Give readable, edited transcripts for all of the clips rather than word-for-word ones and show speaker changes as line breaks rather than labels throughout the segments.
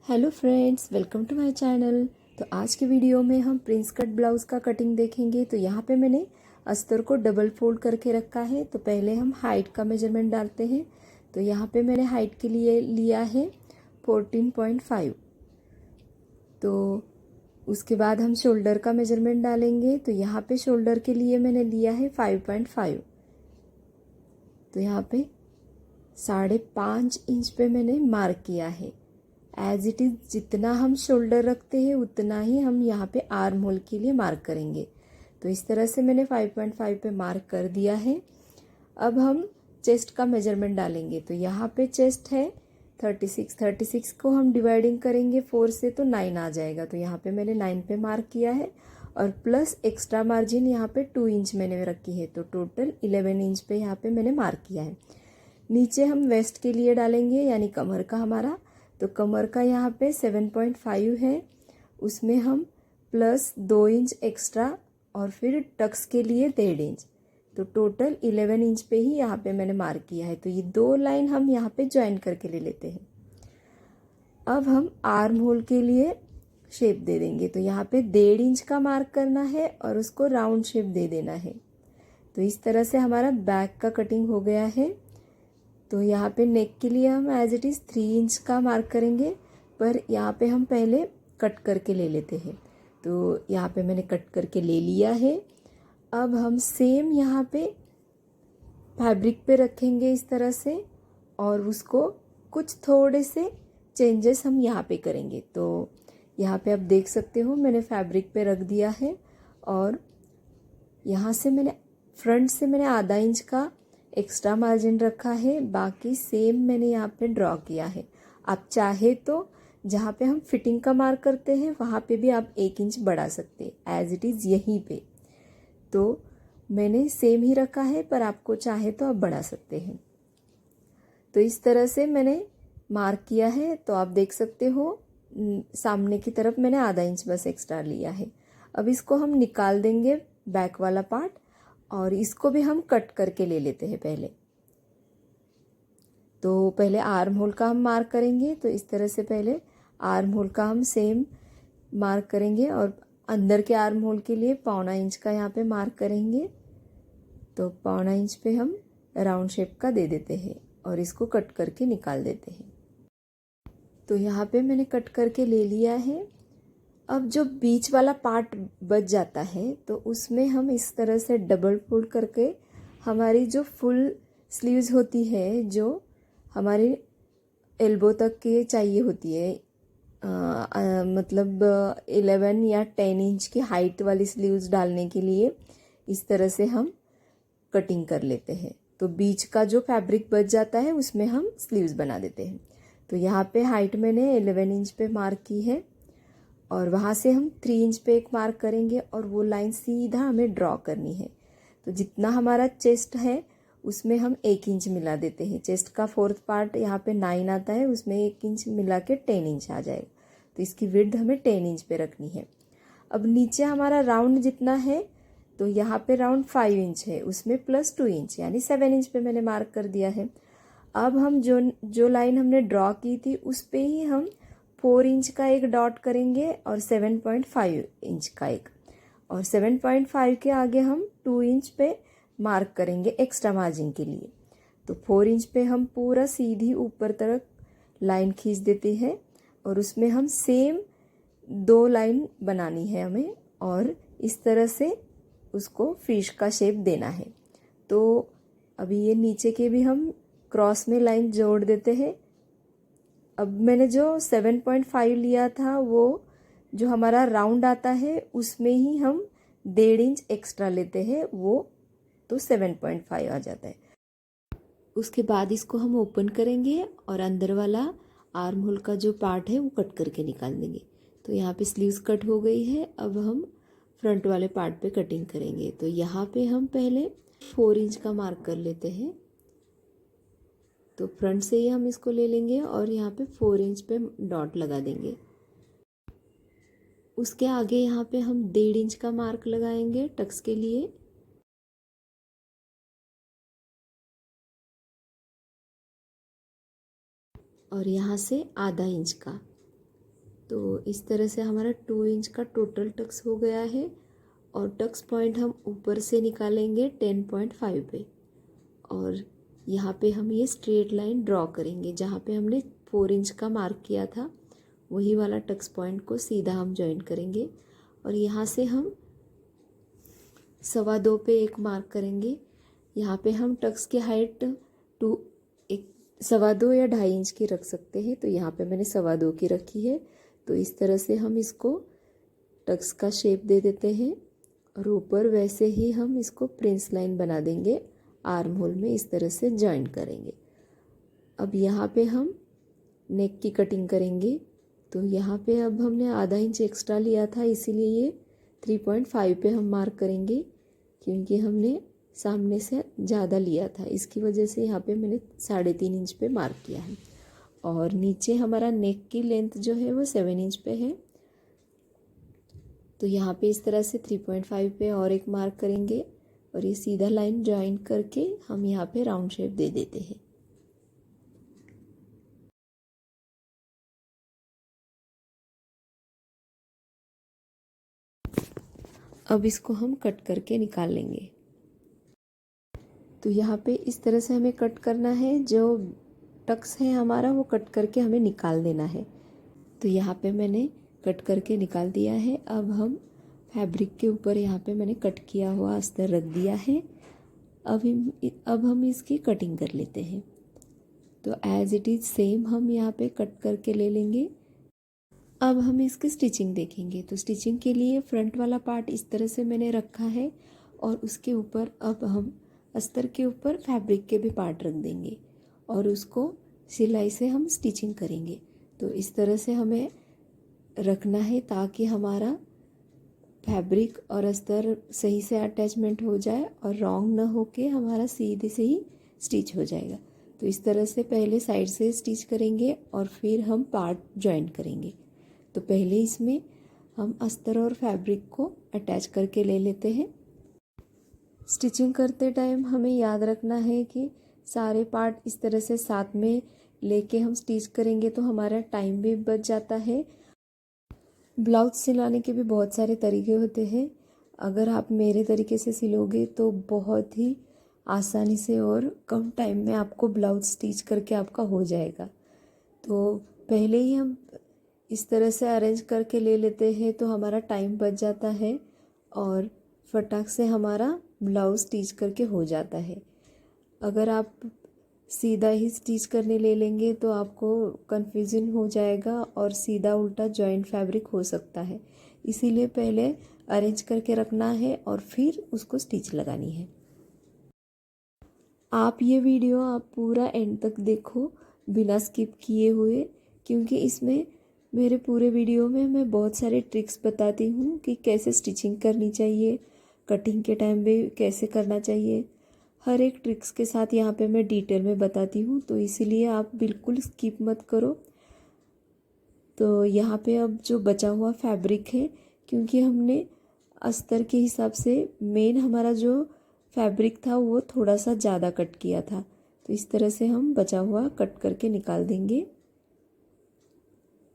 Hello friends, welcome to my channel. तो आज के वीडियो में हम प्रिंस कट ब्लाउज़ का कटिंग देखेंगे। तो यहाँ पे मैंने अस्तर को डबल फोल्ड करके रखा है। तो पहले हम हाइट का मेजरमेंट डालते हैं। तो यहाँ पे मैंने हाइट के लिए लिया है 14.5। तो उसके बाद हम शोल्डर का मेजरमेंट डालेंगे। तो यहाँ पे शोल्डर के लिए मैंने लिया है 5.5। तो यहाँ पे 5.5 इंच पे मैंने मार्क किया है। एज इट इज़ जितना हम शोल्डर रखते हैं उतना ही हम यहाँ पे आर्म होल के लिए मार्क करेंगे। तो इस तरह से मैंने 5.5 पे मार्क कर दिया है। अब हम चेस्ट का मेजरमेंट डालेंगे। तो यहाँ पे चेस्ट है 36 को हम डिवाइडिंग करेंगे 4 से तो 9 आ जाएगा। तो यहाँ पे मैंने 9 पे मार्क किया है और प्लस एक्स्ट्रा मार्जिन यहाँ पे 2 इंच मैंने रखी है। तो टोटल 11 इंच पे यहाँ पे मैंने मार्क किया है। नीचे हम वेस्ट के लिए डालेंगे यानी कमर का हमारा। तो कमर का यहाँ पे 7.5 है, उसमें हम प्लस 2 इंच एक्स्ट्रा और फिर टक्स के लिए 1.5 इंच। तो टोटल 11 इंच पे ही यहाँ पे मैंने मार्क किया है। तो ये 2 लाइन हम यहाँ पे ज्वाइन करके ले लेते हैं। अब हम आर्म होल के लिए शेप दे देंगे। तो यहाँ पे 1.5 इंच का मार्क करना है और उसको राउंड शेप दे देना है। तो इस तरह से हमारा बैक का कटिंग हो गया है। तो यहाँ पे नेक के लिए हम एज इट इज़ 3 इंच का मार्क करेंगे, पर यहाँ पे हम पहले कट करके ले लेते हैं। तो यहाँ पे मैंने कट करके ले लिया है। अब हम सेम यहाँ पे फैब्रिक पे रखेंगे इस तरह से, और उसको कुछ थोड़े से चेंजेस हम यहाँ पे करेंगे। तो यहाँ पे आप देख सकते हो मैंने फैब्रिक पे रख दिया है और यहाँ से मैंने फ्रंट से मैंने आधा इंच का एक्स्ट्रा मार्जिन रखा है, बाकी सेम मैंने यहाँ पे ड्रॉ किया है। आप चाहे तो जहाँ पे हम फिटिंग का मार्क करते हैं वहाँ पे भी आप 1 इंच बढ़ा सकते हैं एज इट इज़ यहीं पे। तो मैंने सेम ही रखा है, पर आपको चाहे तो आप बढ़ा सकते हैं। तो इस तरह से मैंने मार्क किया है। तो आप देख सकते हो सामने की तरफ मैंने आधा इंच बस एक्स्ट्रा लिया है। अब इसको हम निकाल देंगे बैक वाला पार्ट, और इसको भी हम कट करके ले लेते हैं पहले। तो पहले आर्म होल का हम मार्क करेंगे। तो इस तरह से पहले आर्म होल का हम सेम मार्क करेंगे और अंदर के आर्म होल के लिए 1.25 इंच का यहाँ पे मार्क करेंगे। तो 1.25 इंच पे हम राउंड शेप का दे देते हैं और इसको कट करके निकाल देते हैं। तो यहाँ पे मैंने कट करके ले लिया है। अब जो बीच वाला पार्ट बच जाता है तो उसमें हम इस तरह से डबल फोल्ड करके हमारी जो फुल स्लीव्स होती है, जो हमारी एल्बो तक के चाहिए होती है, मतलब 11 या 10 इंच की हाइट वाली स्लीव्स डालने के लिए इस तरह से हम कटिंग कर लेते हैं। तो बीच का जो फैब्रिक बच जाता है उसमें हम स्लीव्स बना देते हैं। तो यहाँ पे हाइट मैंने 11 इंच पे मार्क की है और वहाँ से हम 3 इंच पे एक मार्क करेंगे और वो लाइन सीधा हमें ड्रॉ करनी है। तो जितना हमारा चेस्ट है उसमें हम 1 इंच मिला देते हैं। चेस्ट का 4th पार्ट यहाँ पे 9 आता है, उसमें 1 इंच मिला के 10 इंच आ जाएगा। तो इसकी विड्थ हमें 10 इंच पे रखनी है। अब नीचे हमारा राउंड जितना है, तो यहाँ पे राउंड 5 इंच है, उसमें प्लस 2 इंच यानी 7 इंच पे मैंने मार्क कर दिया है। अब हम जो लाइन हमने ड्रॉ की थी उस पे ही हम 4 इंच का एक डॉट करेंगे और 7.5 इंच का एक, और 7.5 के आगे हम 2 इंच पे मार्क करेंगे एक्स्ट्रा मार्जिन के लिए। तो 4 इंच पे हम पूरा सीधी ऊपर तक लाइन खींच देते हैं और उसमें हम सेम 2 लाइन बनानी है हमें, और इस तरह से उसको फिश का शेप देना है। तो अभी ये नीचे के भी हम क्रॉस में लाइन जोड़ देते हैं। अब मैंने जो 7.5 लिया था वो जो हमारा राउंड आता है उसमें ही हम 1.5 इंच एक्स्ट्रा लेते हैं, वो तो 7.5 आ जाता है। उसके बाद इसको हम ओपन करेंगे और अंदर वाला आर्म होल का जो पार्ट है वो कट करके निकाल देंगे। तो यहाँ पे स्लीव्स कट हो गई है। अब हम फ्रंट वाले पार्ट पे कटिंग करेंगे। तो यहाँ पे हम पहले 4 इंच का मार्क कर लेते हैं। तो फ्रंट से ही हम इसको ले लेंगे और यहाँ पे 4 इंच पे डॉट लगा देंगे। उसके आगे यहाँ पे हम 1.5 इंच का मार्क लगाएंगे टक्स के लिए, और यहाँ से आधा इंच का। तो इस तरह से हमारा 2 इंच का टोटल टक्स हो गया है और टक्स पॉइंट हम ऊपर से निकालेंगे 10.5 पे और यहाँ पे हम ये स्ट्रेट लाइन ड्रॉ करेंगे। जहाँ पे हमने 4 इंच का मार्क किया था वही वाला टक्स पॉइंट को सीधा हम जॉइन करेंगे और यहाँ से हम 2.25 पे एक मार्क करेंगे। यहाँ पे हम टक्स की हाइट 2.25 या 2.5 इंच की रख सकते हैं, तो यहाँ पे मैंने 2.25 की रखी है। तो इस तरह से हम इसको टक्स का शेप दे देते हैं और ऊपर वैसे ही हम इसको प्रिंस लाइन बना देंगे, आर्म होल में इस तरह से जॉइन करेंगे। अब यहाँ पे हम नेक की कटिंग करेंगे। तो यहाँ पे अब हमने आधा इंच एक्स्ट्रा लिया था, इसीलिए ये 3.5 पे हम मार्क करेंगे, क्योंकि हमने सामने से ज़्यादा लिया था, इसकी वजह से यहाँ पे मैंने 3.5 इंच पे मार्क किया है। और नीचे हमारा नेक की लेंथ जो है वो 7 इंच पे है, तो यहाँ पे इस तरह से 3.5 पे और एक मार्क करेंगे और ये सीधा लाइन जॉइन करके हम यहाँ पे राउंड शेप दे देते हैं। अब इसको हम कट करके निकाल लेंगे। तो यहाँ पे इस तरह से हमें कट करना है, जो टक्स है हमारा वो कट करके हमें निकाल देना है। तो यहाँ पे मैंने कट करके निकाल दिया है। अब हम फैब्रिक के ऊपर यहाँ पे मैंने कट किया हुआ अस्तर रख दिया है। अब हम इसकी कटिंग कर लेते हैं। तो एज़ इट इज़ सेम हम यहाँ पे कट करके ले लेंगे। अब हम इसकी स्टिचिंग देखेंगे। तो स्टिचिंग के लिए फ्रंट वाला पार्ट इस तरह से मैंने रखा है और उसके ऊपर अब हम अस्तर के ऊपर फैब्रिक के भी पार्ट रख देंगे और उसको सिलाई से हम स्टिचिंग करेंगे। तो इस तरह से हमें रखना है ताकि हमारा फैब्रिक और अस्तर सही से अटैचमेंट हो जाए और रॉन्ग ना होके हमारा सीधे से ही स्टिच हो जाएगा। तो इस तरह से पहले साइड से स्टिच करेंगे और फिर हम पार्ट जॉइन करेंगे। तो पहले इसमें हम अस्तर और फैब्रिक को अटैच करके ले लेते हैं। स्टिचिंग करते टाइम हमें याद रखना है कि सारे पार्ट इस तरह से साथ में लेके हम स्टिच करेंगे तो हमारा टाइम भी बच जाता है। ब्लाउज सिलाने के भी बहुत सारे तरीके होते हैं। अगर आप मेरे तरीके से सिलोगे तो बहुत ही आसानी से और कम टाइम में आपको ब्लाउज स्टिच करके आपका हो जाएगा। तो पहले ही हम इस तरह से अरेंज करके ले लेते हैं तो हमारा टाइम बच जाता है और फटाक से हमारा ब्लाउज स्टिच करके हो जाता है। अगर आप सीधा ही स्टिच करने ले लेंगे तो आपको कन्फ्यूजन हो जाएगा और सीधा उल्टा जॉइंट फैब्रिक हो सकता है। इसीलिए पहले अरेंज करके रखना है और फिर उसको स्टिच लगानी है। आप ये वीडियो आप पूरा एंड तक देखो बिना स्किप किए हुए, क्योंकि इसमें मेरे पूरे वीडियो में मैं बहुत सारे ट्रिक्स बताती हूँ कि कैसे स्टिचिंग करनी चाहिए, कटिंग के टाइम भी कैसे करना चाहिए। हर एक ट्रिक्स के साथ यहाँ पे मैं डिटेल में बताती हूँ, तो इसीलिए आप बिल्कुल स्किप मत करो। तो यहाँ पे अब जो बचा हुआ फैब्रिक है, क्योंकि हमने अस्तर के हिसाब से मेन हमारा जो फैब्रिक था वो थोड़ा सा ज़्यादा कट किया था, तो इस तरह से हम बचा हुआ कट करके निकाल देंगे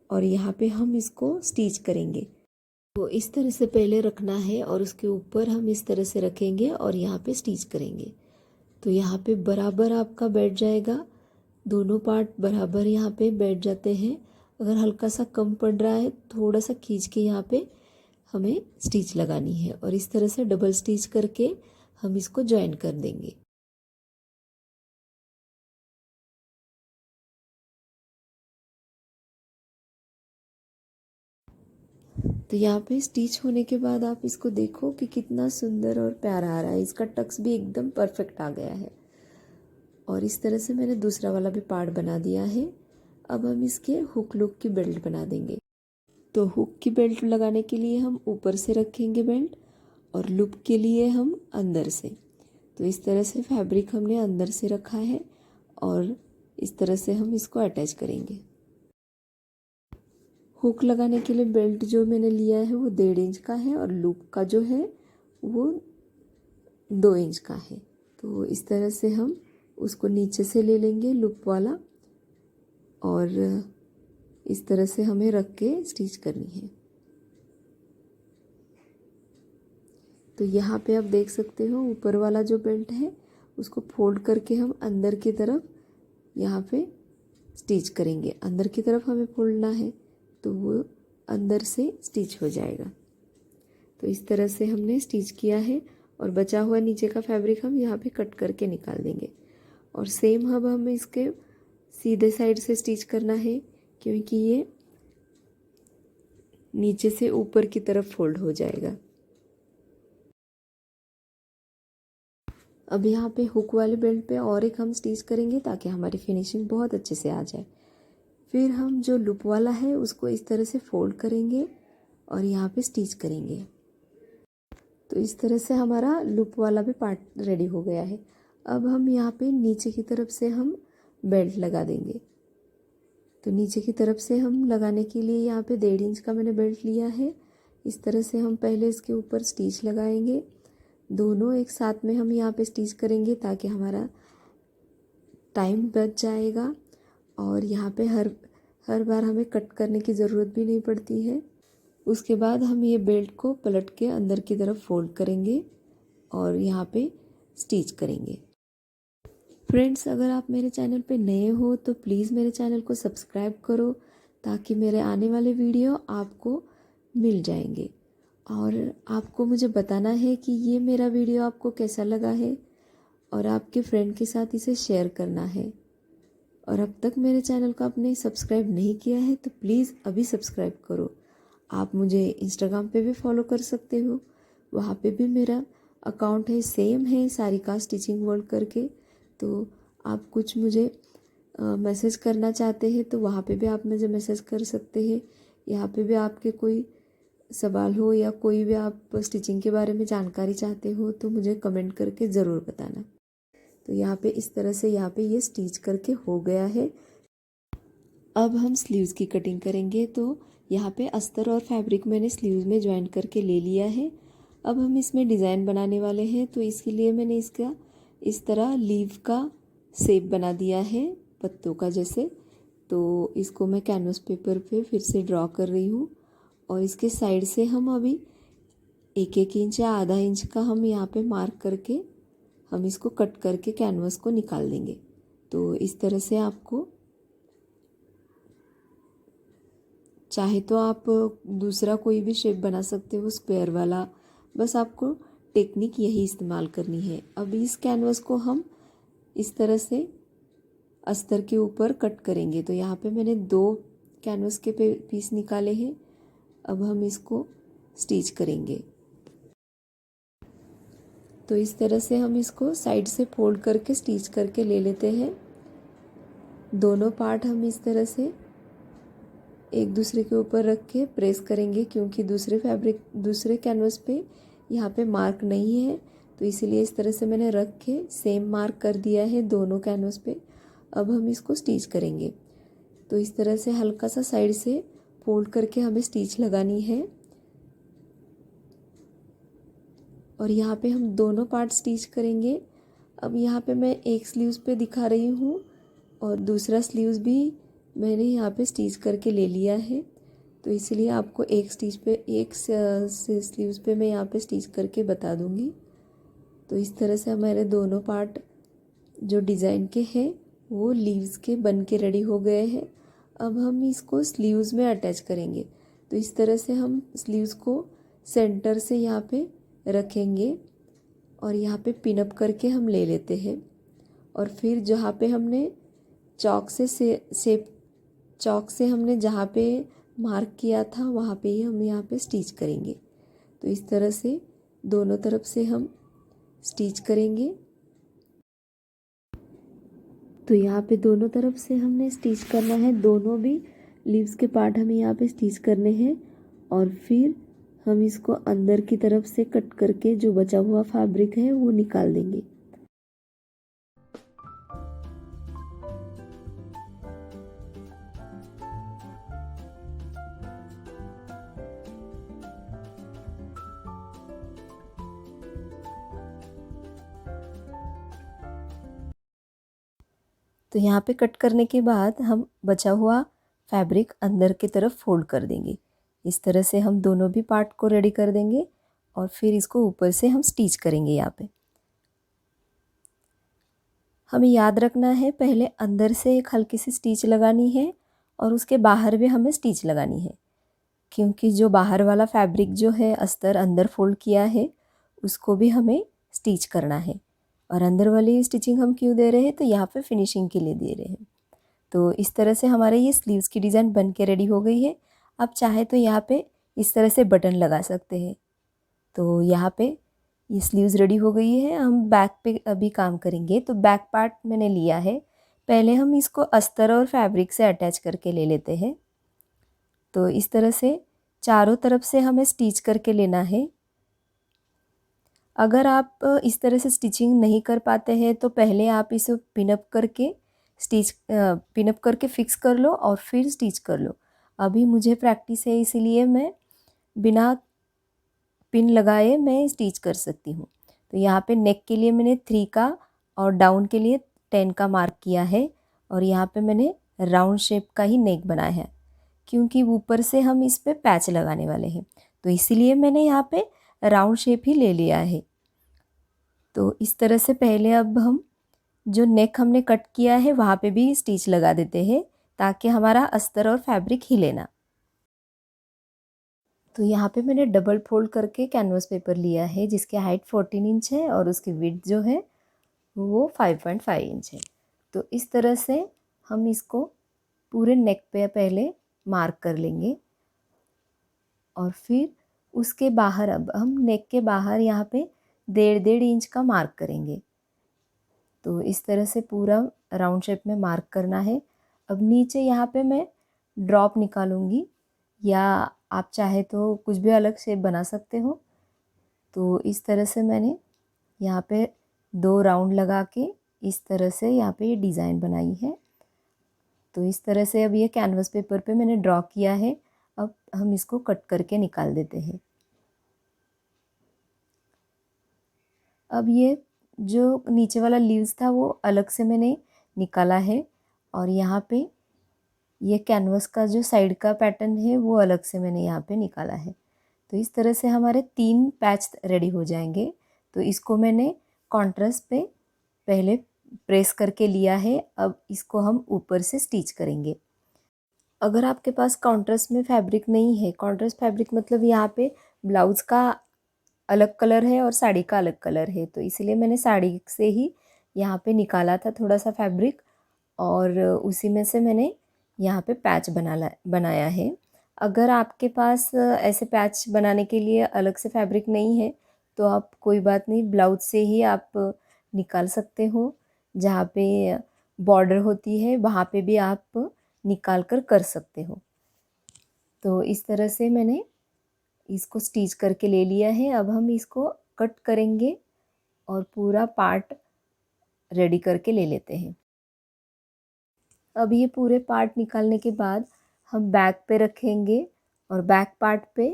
और यहाँ पे हम इसको स्टिच करेंगे। तो इस तरह से पहले रखना है और उसके ऊपर हम इस तरह से रखेंगे और यहाँ पे स्टिच करेंगे। तो यहाँ पे बराबर आपका बैठ जाएगा, दोनों पार्ट बराबर यहाँ पे बैठ जाते हैं। अगर हल्का सा कम पड़ रहा है थोड़ा सा खींच के यहाँ पे हमें स्टिच लगानी है और इस तरह से डबल स्टिच करके हम इसको ज्वाइन कर देंगे। तो यहाँ पे स्टिच होने के बाद आप इसको देखो कि कितना सुंदर और प्यारा आ रहा है। इसका टक्स भी एकदम परफेक्ट आ गया है और इस तरह से मैंने दूसरा वाला भी पार्ट बना दिया है। अब हम इसके हुक लुक की बेल्ट बना देंगे। तो हुक की बेल्ट लगाने के लिए हम ऊपर से रखेंगे बेल्ट और लूप के लिए हम अंदर से। तो इस तरह से फैब्रिक हमने अंदर से रखा है और इस तरह से हम इसको अटैच करेंगे। हुक लगाने के लिए बेल्ट जो मैंने लिया है वो 1.5 इंच का है और लूप का जो है वो 2 इंच का है। तो इस तरह से हम उसको नीचे से ले लेंगे लूप वाला और इस तरह से हमें रख के स्टिच करनी है। तो यहाँ पे आप देख सकते हो ऊपर वाला जो बेल्ट है उसको फोल्ड करके हम अंदर की तरफ यहाँ पे स्टिच करेंगे। अंदर की तरफ हमें फोल्डना है तो वो अंदर से स्टिच हो जाएगा। तो इस तरह से हमने स्टिच किया है और बचा हुआ नीचे का फैब्रिक हम यहाँ पे कट करके निकाल देंगे। और सेम अब हमें इसके सीधे साइड से स्टिच करना है क्योंकि ये नीचे से ऊपर की तरफ फोल्ड हो जाएगा। अब यहाँ पे हुक वाले बेल्ट पे और एक हम स्टिच करेंगे ताकि हमारी फिनिशिंग बहुत अच्छे से आ जाए। फिर हम जो लूप वाला है उसको इस तरह से फोल्ड करेंगे और यहाँ पे स्टिच करेंगे। तो इस तरह से हमारा लूप वाला भी पार्ट रेडी हो गया है। अब हम यहाँ पे नीचे की तरफ से हम बेल्ट लगा देंगे। तो नीचे की तरफ से हम लगाने के लिए यहाँ पे 1.5 इंच का मैंने बेल्ट लिया है। इस तरह से हम पहले इसके ऊपर स्टिच लगाएंगे। दोनों एक साथ में हम यहाँ पे स्टिच करेंगे ताकि हमारा टाइम बच जाएगा और यहाँ पे हर बार हमें कट करने की ज़रूरत भी नहीं पड़ती है। उसके बाद हम ये बेल्ट को पलट के अंदर की तरफ फोल्ड करेंगे और यहाँ पे स्टिच करेंगे। फ्रेंड्स, अगर आप मेरे चैनल पे नए हो तो प्लीज़ मेरे चैनल को सब्सक्राइब करो ताकि मेरे आने वाले वीडियो आपको मिल जाएंगे। और आपको मुझे बताना है कि ये मेरा वीडियो आपको कैसा लगा है और आपके फ्रेंड के साथ इसे शेयर करना है। और अब तक मेरे चैनल को आपने सब्सक्राइब नहीं किया है तो प्लीज़ अभी सब्सक्राइब करो। आप मुझे इंस्टाग्राम पे भी फॉलो कर सकते हो, वहाँ पे भी मेरा अकाउंट है, सेम है सारिका स्टिचिंग वर्ल्ड करके। तो आप कुछ मुझे मैसेज करना चाहते हैं तो वहाँ पे भी आप मुझे मैसेज कर सकते हैं। यहाँ पे भी आपके कोई सवाल हो या कोई भी आप स्टिचिंग के बारे में जानकारी चाहते हो तो मुझे कमेंट करके ज़रूर बताना। तो यहाँ पे इस तरह से यहाँ पे ये स्टिच करके हो गया है। अब हम स्लीव्स की कटिंग करेंगे। तो यहाँ पे अस्तर और फैब्रिक मैंने स्लीव्स में ज्वाइन करके ले लिया है। अब हम इसमें डिज़ाइन बनाने वाले हैं तो इसके लिए मैंने इसका इस तरह लीव का शेप बना दिया है पत्तों का जैसे। तो इसको मैं कैनवस पेपर पे फिर से ड्रॉ कर रही हूँ और इसके साइड से हम अभी 1-1 इंच या आधा इंच का हम यहाँ पे मार्क करके हम इसको कट करके कैनवस को निकाल देंगे। तो इस तरह से आपको चाहे तो आप दूसरा कोई भी शेप बना सकते हो स्क्वायर वाला, बस आपको टेक्निक यही इस्तेमाल करनी है। अब इस कैनवस को हम इस तरह से अस्तर के ऊपर कट करेंगे। तो यहाँ पे मैंने 2 कैनवस के पीस निकाले हैं। अब हम इसको स्टिच करेंगे। तो इस तरह से हम इसको साइड से फोल्ड करके स्टिच करके ले लेते हैं। दोनों पार्ट हम इस तरह से एक दूसरे के ऊपर रख के प्रेस करेंगे क्योंकि दूसरे कैनवस पे यहाँ पे मार्क नहीं है, तो इसीलिए इस तरह से मैंने रख के सेम मार्क कर दिया है दोनों कैनवस पे। अब हम इसको स्टिच करेंगे। तो इस तरह से हल्का सा साइड से फोल्ड करके हमें स्टिच लगानी है और यहाँ पे हम दोनों पार्ट स्टिच करेंगे। अब यहाँ पे मैं एक स्लीव्स पे दिखा रही हूँ और दूसरा स्लीव्स भी मैंने यहाँ पे स्टिच करके ले लिया है। तो इसलिए आपको एक स्लीव्स पे मैं यहाँ पे स्टिच करके बता दूँगी। तो इस तरह से हमारे दोनों पार्ट जो डिज़ाइन के हैं वो लीव्स के बन के रेडी हो गए हैं। अब हम इसको स्लीव्स में अटैच करेंगे। तो इस तरह से हम स्लीव्स को सेंटर से यहाँ पे रखेंगे और यहाँ पे पिन अप करके हम ले लेते हैं और फिर जहाँ पे हमने चॉक से हमने जहाँ पे मार्क किया था वहाँ पे ही हम यहाँ पे स्टिच करेंगे। तो इस तरह से दोनों तरफ से हम स्टिच करेंगे। तो यहाँ पे दोनों तरफ से हमने स्टिच करना है, दोनों भी लीव्स के पार्ट हमें यहाँ पे स्टिच करने हैं और फिर हम इसको अंदर की तरफ से कट करके जो बचा हुआ फैब्रिक है वो निकाल देंगे। तो यहाँ पे कट करने के बाद हम बचा हुआ फैब्रिक अंदर की तरफ फोल्ड कर देंगे। इस तरह से हम दोनों भी पार्ट को रेडी कर देंगे और फिर इसको ऊपर से हम स्टिच करेंगे। यहाँ पे हमें याद रखना है, पहले अंदर से एक हल्की सी स्टिच लगानी है और उसके बाहर भी हमें स्टिच लगानी है, क्योंकि जो बाहर वाला फैब्रिक जो है अस्तर अंदर फोल्ड किया है उसको भी हमें स्टिच करना है। और अंदर वाली स्टिचिंग हम क्यों दे रहे हैं, तो यहाँ पे फिनिशिंग के लिए दे रहे हैं। तो इस तरह से हमारे ये स्लीव्स की डिज़ाइन बन के रेडी हो गई है। आप चाहे तो यहाँ पे इस तरह से बटन लगा सकते हैं। तो यहाँ पे ये स्लीव्स रेडी हो गई है। हम बैक पे अभी काम करेंगे। तो बैक पार्ट मैंने लिया है, पहले हम इसको अस्तर और फैब्रिक से अटैच करके ले लेते हैं। तो इस तरह से चारों तरफ से हमें स्टिच करके लेना है। अगर आप इस तरह से स्टिचिंग नहीं कर पाते हैं तो पहले आप इसे पिनअप करके पिनअप करके फिक्स कर लो और फिर स्टिच कर लो। अभी मुझे प्रैक्टिस है इसीलिए मैं बिना पिन लगाए मैं स्टिच कर सकती हूँ। तो यहाँ पे नेक के लिए मैंने 3 का और डाउन के लिए 10 का मार्क किया है और यहाँ पे मैंने राउंड शेप का ही नेक बनाया है, क्योंकि ऊपर से हम इस पे पैच लगाने वाले हैं। तो इसीलिए मैंने यहाँ पे राउंड शेप ही ले लिया है। तो इस तरह से पहले अब हम जो नेक हमने कट किया है वहाँ पे भी स्टिच लगा देते हैं, ताकि हमारा अस्तर और फैब्रिक हिले ना। तो यहाँ पे मैंने डबल फोल्ड करके कैनवस पेपर लिया है, जिसकी हाइट 14 इंच है और उसकी विड्थ जो है वो 5.5 इंच है। तो इस तरह से हम इसको पूरे नेक पे पहले मार्क कर लेंगे और फिर उसके बाहर अब हम नेक के बाहर यहाँ पे 1.5 इंच का मार्क करेंगे। तो इस तरह से पूरा राउंड शेप में मार्क करना है। अब नीचे यहाँ पे मैं ड्रॉप निकालूंगी, या आप चाहे तो कुछ भी अलग शेप बना सकते हो। तो इस तरह से मैंने यहाँ पे 2 राउंड लगा के इस तरह से यहाँ पे ये डिज़ाइन बनाई है। तो इस तरह से अब ये कैनवस पेपर पे मैंने ड्रॉ किया है। अब हम इसको कट करके निकाल देते हैं। अब ये जो नीचे वाला लीव्स था वो अलग से मैंने निकाला है और यहाँ पे ये कैनवस का जो साइड का पैटर्न है वो अलग से मैंने यहाँ पे निकाला है। तो इस तरह से हमारे 3 पैच रेडी हो जाएंगे। तो इसको मैंने कॉन्ट्रास्ट पे पहले प्रेस करके लिया है। अब इसको हम ऊपर से स्टिच करेंगे। अगर आपके पास कॉन्ट्रास्ट में फैब्रिक नहीं है, कॉन्ट्रास्ट फैब्रिक मतलब यहाँ पे ब्लाउज़ का अलग कलर है और साड़ी का अलग कलर है, तो इसलिए मैंने साड़ी से ही यहाँ पे निकाला था थोड़ा सा फैब्रिक और उसी में से मैंने यहाँ पे पैच बनाया है। अगर आपके पास ऐसे पैच बनाने के लिए अलग से फैब्रिक नहीं है तो आप कोई बात नहीं, ब्लाउज से ही आप निकाल सकते हो। जहाँ पे बॉर्डर होती है वहाँ पे भी आप निकाल कर सकते हो। तो इस तरह से मैंने इसको स्टिच करके ले लिया है। अब हम इसको कट करेंगे और पूरा पार्ट रेडी करके ले लेते हैं। अब ये पूरे पार्ट निकालने के बाद हम बैक पे रखेंगे और बैक पार्ट पे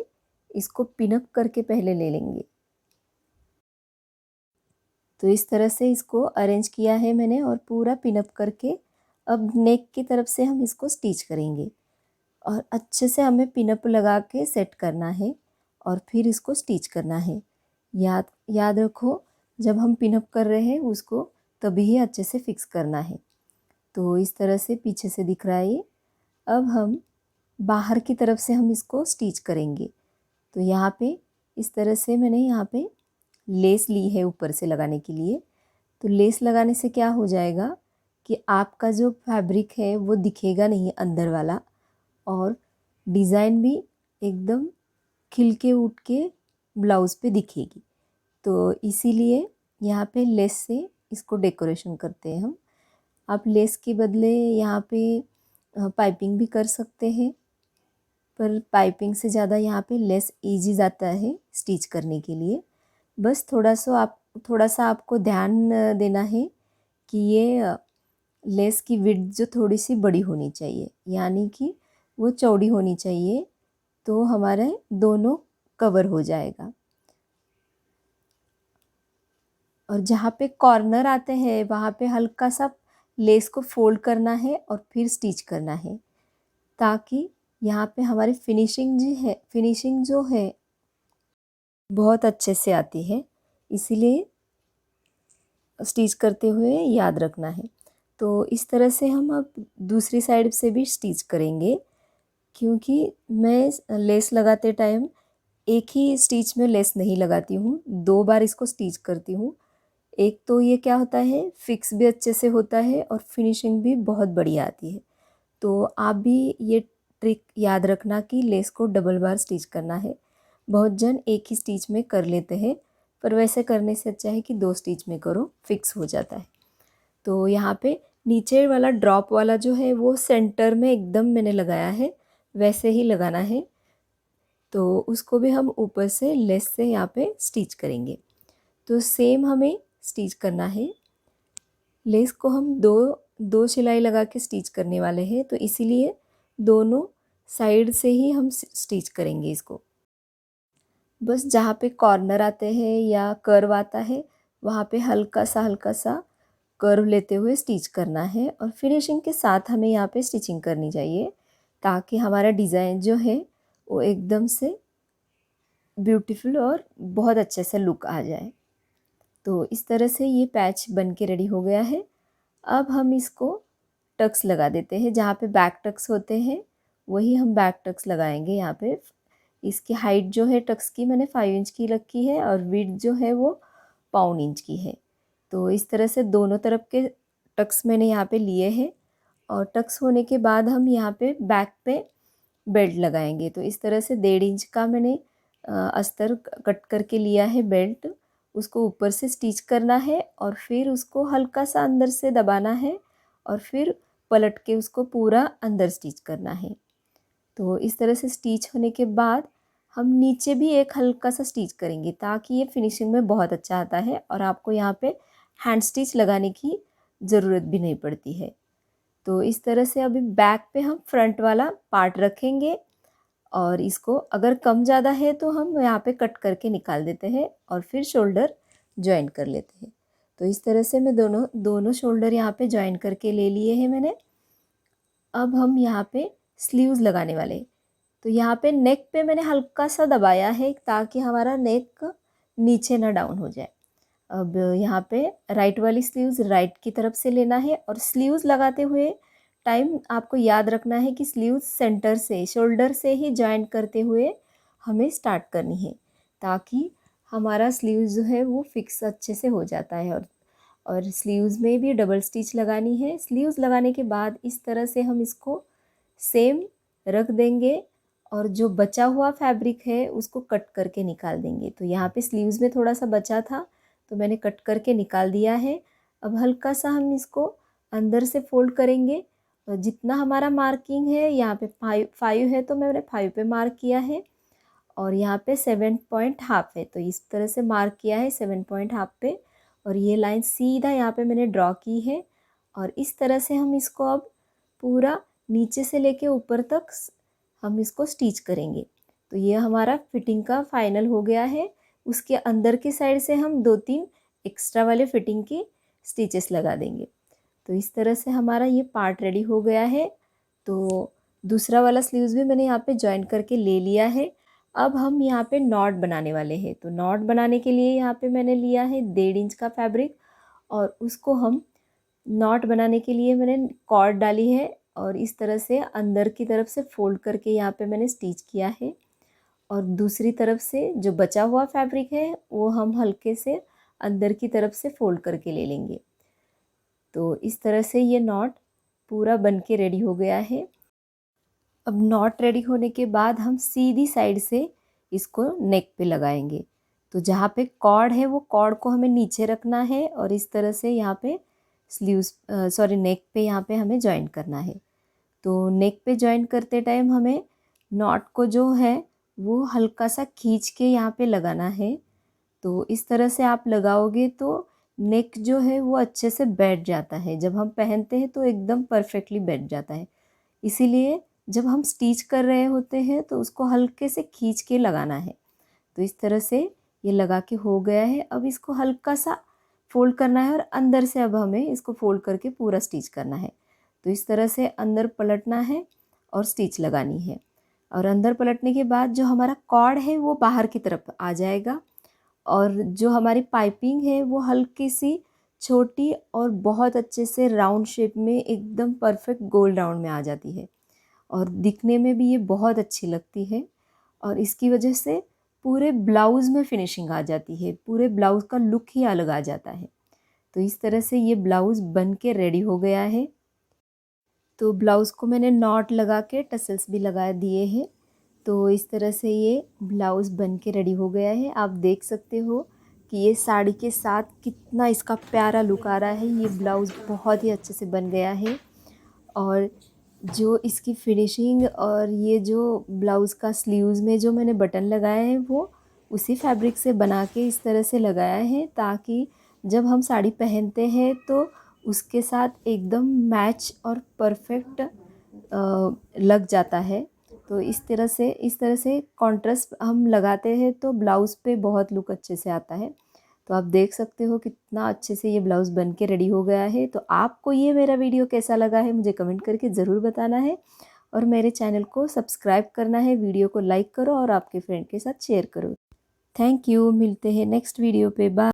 इसको पिनअप करके पहले ले लेंगे। तो इस तरह से इसको अरेंज किया है मैंने और पूरा पिनअप करके अब नेक की तरफ से हम इसको स्टिच करेंगे और अच्छे से हमें पिनअप लगा के सेट करना है और फिर इसको स्टिच करना है। याद याद रखो, जब हम पिनअप कर रहे हैं उसको तभी ही अच्छे से फिक्स करना है। तो इस तरह से पीछे से दिख रहा है ये। अब हम बाहर की तरफ से हम इसको स्टिच करेंगे। तो यहाँ पे इस तरह से मैंने यहाँ पे लेस ली है ऊपर से लगाने के लिए। तो लेस लगाने से क्या हो जाएगा कि आपका जो फैब्रिक है वो दिखेगा नहीं अंदर वाला, और डिज़ाइन भी एकदम खिल के उठ के ब्लाउज़ पे दिखेगी। तो इसीलिए यहाँ पे लेस से इसको डेकोरेशन करते हैं हम। आप लेस के बदले यहाँ पे पाइपिंग भी कर सकते हैं, पर पाइपिंग से ज़्यादा यहाँ पे लेस इजी जाता है स्टिच करने के लिए। बस थोड़ा सा आपको ध्यान देना है कि ये लेस की विड्थ जो थोड़ी सी बड़ी होनी चाहिए, यानी कि वो चौड़ी होनी चाहिए, तो हमारे दोनों कवर हो जाएगा। और जहाँ पे कॉर्नर आते हैं वहाँ पे हल्का सा लेस को फोल्ड करना है और फिर स्टिच करना है, ताकि यहाँ पे हमारी फिनिशिंग जो है बहुत अच्छे से आती है, इसीलिए स्टिच करते हुए याद रखना है। तो इस तरह से हम अब दूसरी साइड से भी स्टिच करेंगे, क्योंकि मैं लेस लगाते टाइम एक ही स्टिच में लेस नहीं लगाती हूँ, 2 बार इसको स्टिच करती हूँ। एक तो ये क्या होता है, फिक्स भी अच्छे से होता है और फिनिशिंग भी बहुत बढ़िया आती है। तो आप भी ये ट्रिक याद रखना कि लेस को डबल बार स्टिच करना है। बहुत जन एक ही स्टिच में कर लेते हैं, पर वैसे करने से अच्छा है कि 2 स्टिच में करो, फिक्स हो जाता है। तो यहाँ पे नीचे वाला ड्रॉप वाला जो है वो सेंटर में एकदम मैंने लगाया है, वैसे ही लगाना है। तो उसको भी हम ऊपर से लेस से यहाँ पे स्टिच करेंगे। तो सेम हमें स्टिच करना है। लेस को हम दो सिलाई लगा के स्टिच करने वाले हैं, तो इसीलिए दोनों साइड से ही हम स्टिच करेंगे इसको। बस जहाँ पे कॉर्नर आते हैं या कर्व आता है वहाँ पे हल्का सा कर्व लेते हुए स्टिच करना है, और फिनिशिंग के साथ हमें यहाँ पे स्टिचिंग करनी चाहिए, ताकि हमारा डिज़ाइन जो है वो एकदम से ब्यूटीफुल और बहुत अच्छे से लुक आ जाए। तो इस तरह से ये पैच बन के रेडी हो गया है। अब हम इसको टक्स लगा देते हैं, जहाँ पे बैक टक्स होते हैं वही हम बैक टक्स लगाएंगे। यहाँ पे इसकी हाइट जो है टक्स की मैंने 5 इंच की रखी है, और विड्थ जो है वो 1.25 इंच की है। तो इस तरह से दोनों तरफ के टक्स मैंने यहाँ पे लिए हैं, और टक्स होने के बाद हम यहाँ पे बैक पे बेल्ट लगाएंगे। तो इस तरह से 1.5 इंच का मैंने अस्तर कट करके लिया है बेल्ट, उसको ऊपर से स्टिच करना है और फिर उसको हल्का सा अंदर से दबाना है, और फिर पलट के उसको पूरा अंदर स्टिच करना है। तो इस तरह से स्टिच होने के बाद हम नीचे भी एक हल्का सा स्टिच करेंगे, ताकि ये फिनिशिंग में बहुत अच्छा आता है और आपको यहाँ पे हैंड स्टिच लगाने की ज़रूरत भी नहीं पड़ती है। तो इस तरह से अभी बैक पे हम फ्रंट वाला पार्ट रखेंगे, और इसको अगर कम ज़्यादा है तो हम यहाँ पे कट करके निकाल देते हैं और फिर शोल्डर जॉइन कर लेते हैं। तो इस तरह से मैं दोनों शोल्डर यहाँ पे जॉइन करके ले लिए हैं मैंने। अब हम यहाँ पे स्लीव्स लगाने वाले। तो यहाँ पे नेक पे मैंने हल्का सा दबाया है, ताकि हमारा नेक नीचे ना डाउन हो जाए। अब यहाँ पे राइट वाली स्लीव्स राइट की तरफ से लेना है, और स्लीव्स लगाते हुए टाइम आपको याद रखना है कि स्लीव्स सेंटर से, शोल्डर से ही जॉइन करते हुए हमें स्टार्ट करनी है, ताकि हमारा स्लीव्स जो है वो फिक्स अच्छे से हो जाता है। और स्लीव्स में भी डबल स्टिच लगानी है। स्लीव्स लगाने के बाद इस तरह से हम इसको सेम रख देंगे, और जो बचा हुआ फैब्रिक है उसको कट करके निकाल देंगे। तो यहाँ पे स्लीव्स में थोड़ा सा बचा था, तो मैंने कट करके निकाल दिया है। अब हल्का सा हम इसको अंदर से फोल्ड करेंगे, और जितना हमारा मार्किंग है यहाँ पे 5 है, तो मैंने 5 पे मार्क किया है, और यहाँ पे 7.5 है, तो इस तरह से मार्क किया है 7.5 पे, और ये लाइन सीधा यहाँ पे मैंने ड्रॉ की है। और इस तरह से हम इसको अब पूरा नीचे से लेके ऊपर तक हम इसको स्टिच करेंगे। तो ये हमारा फिटिंग का फाइनल हो गया है। उसके अंदर की साइड से हम 2-3 एक्स्ट्रा वाले फिटिंग की स्टिचेस लगा देंगे। तो इस तरह से हमारा ये पार्ट रेडी हो गया है। तो दूसरा वाला स्लीव्स भी मैंने यहाँ पे जॉइन करके ले लिया है। अब हम यहाँ पे नॉट बनाने वाले हैं। तो नॉट बनाने के लिए यहाँ पे मैंने लिया है 1.5 इंच का फैब्रिक, और उसको हम नॉट बनाने के लिए मैंने कॉर्ड डाली है, और इस तरह से अंदर की तरफ से फोल्ड करके यहाँ पे मैंने स्टिच किया है, और दूसरी तरफ से जो बचा हुआ फैब्रिक है वो हम हल्के से अंदर की तरफ से फोल्ड करके ले लेंगे। तो इस तरह से ये नॉट पूरा बन के रेडी हो गया है। अब नॉट रेडी होने के बाद हम सीधी साइड से इसको नेक पे लगाएंगे। तो जहाँ पे कॉर्ड है वो कॉर्ड को हमें नीचे रखना है, और इस तरह से यहाँ पे नेक पे यहाँ पे हमें जॉइन करना है। तो नेक पे जॉइन करते टाइम हमें नॉट को जो है वो हल्का सा खींच के यहाँ पे लगाना है। तो इस तरह से आप लगाओगे तो नेक जो है वो अच्छे से बैठ जाता है, जब हम पहनते हैं तो एकदम परफेक्टली बैठ जाता है। इसीलिए जब हम स्टिच कर रहे होते हैं तो उसको हल्के से खींच के लगाना है। तो इस तरह से ये लगा के हो गया है। अब इसको हल्का सा फोल्ड करना है, और अंदर से अब हमें इसको फोल्ड करके पूरा स्टिच करना है। तो इस तरह से अंदर पलटना है, और स्टिच लगानी है। और अंदर पलटने के बाद जो हमारा कॉर्ड है वो बाहर की तरफ आ जाएगा और जो हमारी पाइपिंग है वो हल्की सी छोटी और बहुत अच्छे से राउंड शेप में एकदम परफेक्ट गोल राउंड में आ जाती है और दिखने में भी ये बहुत अच्छी लगती है और इसकी वजह से पूरे ब्लाउज़ में फिनिशिंग आ जाती है, पूरे ब्लाउज़ का लुक ही अलग आ जाता है। तो इस तरह से ये ब्लाउज़ बन के रेडी हो गया है। तो ब्लाउज़ को मैंने नॉट लगा के टसल्स भी लगा दिए हैं। तो इस तरह से ये ब्लाउज़ बन के रेडी हो गया है। आप देख सकते हो कि ये साड़ी के साथ कितना इसका प्यारा लुक आ रहा है। ये ब्लाउज़ बहुत ही अच्छे से बन गया है और जो इसकी फिनिशिंग और ये जो ब्लाउज़ का स्लीव्स में जो मैंने बटन लगाए हैं वो उसी फैब्रिक से बना के इस तरह से लगाया है ताकि जब हम साड़ी पहनते हैं तो उसके साथ एकदम मैच और परफेक्ट लग जाता है। तो इस तरह से कॉन्ट्रास्ट हम लगाते हैं तो ब्लाउज़ पे बहुत लुक अच्छे से आता है। तो आप देख सकते हो कितना अच्छे से ये ब्लाउज़ बन के रेडी हो गया है। तो आपको ये मेरा वीडियो कैसा लगा है मुझे कमेंट करके ज़रूर बताना है और मेरे चैनल को सब्सक्राइब करना है, वीडियो को लाइक करो और आपके फ्रेंड के साथ शेयर करो। थैंक यू, मिलते हैं नेक्स्ट वीडियो पे, बाय।